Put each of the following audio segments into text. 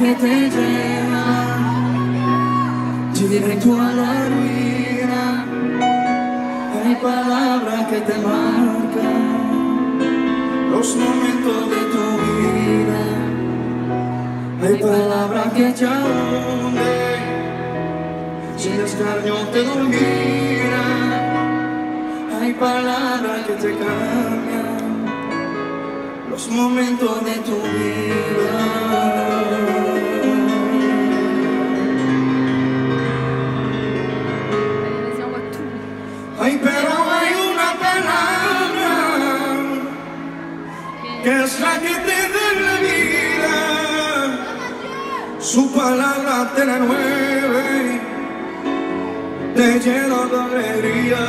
que te llevan directo a la ruina. Hay palabras que te marcan los momentos de tu vida. Hay palabras que te hunden, sin escarnio te dominan. Hay palabras que te cambian los momentos de tu vida. Ay, pero hay una palabra que es la que te da la vida. Su palabra te renueve, te llena de alegría.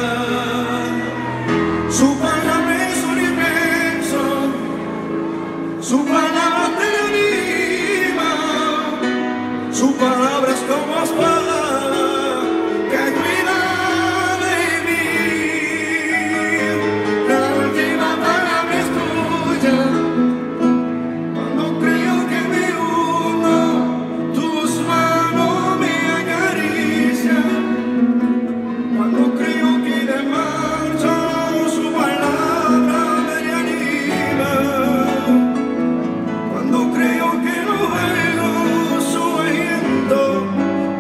Su palabra es un inmenso, su palabra te anima. Su palabra es como espada que cuida de mí. La última palabra es tuya. Cuando creo que me hundo, tus manos me acarician. Cuando creo que de marcha, su palabra me reanima. Cuando creo que no veo su aliento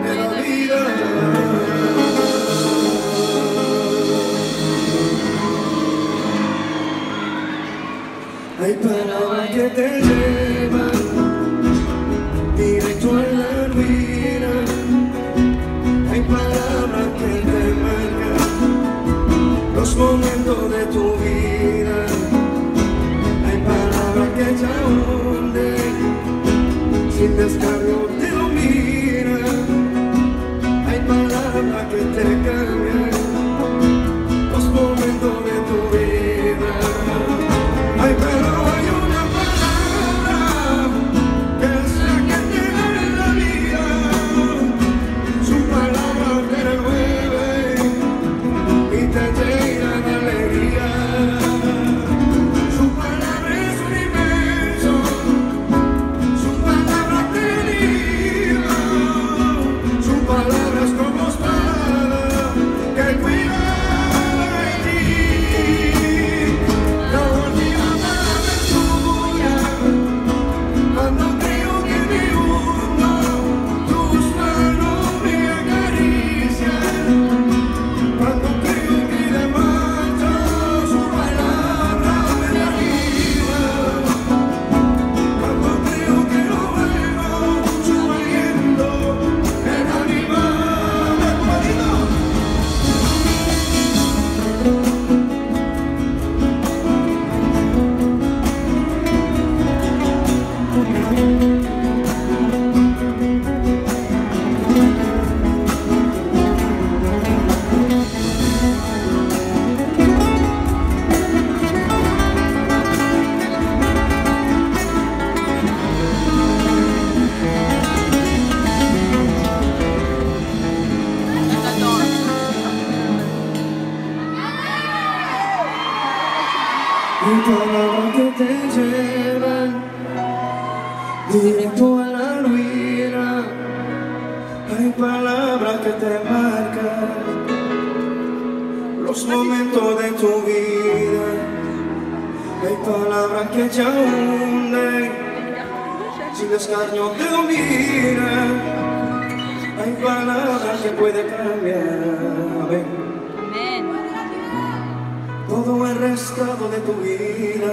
de la vida. Hay palabras que te llevan directo a la ruina. Hay palabras que te marcan los momentos de tu vida. Hay palabras que te hunden, sin descargo te dominan. Hay palabras que te cambian los momentos de tu vida. Ay, pero hay una palabra que es la que te da la vida. Su palabra te renueve y te llena de alegría. Su palabra es un inmenso, su palabra te anima. Su palabra es como espada que cuida de ti. La última palabra es tuya. Cuando creo que me hundo, tus manos me acarician. Cuando creo que de marcha, su palabra me reanima. Cuando creo que no veo su aliento me reanima. Hay palabras que te llevan directo a la ruina. Hay palabras que te marcan los momentos de tu vida. Hay palabras que te hunden, sin escarnio te dominan. Hay palabras que pueden cambiar. Amén. Todo el rescate de tu vida.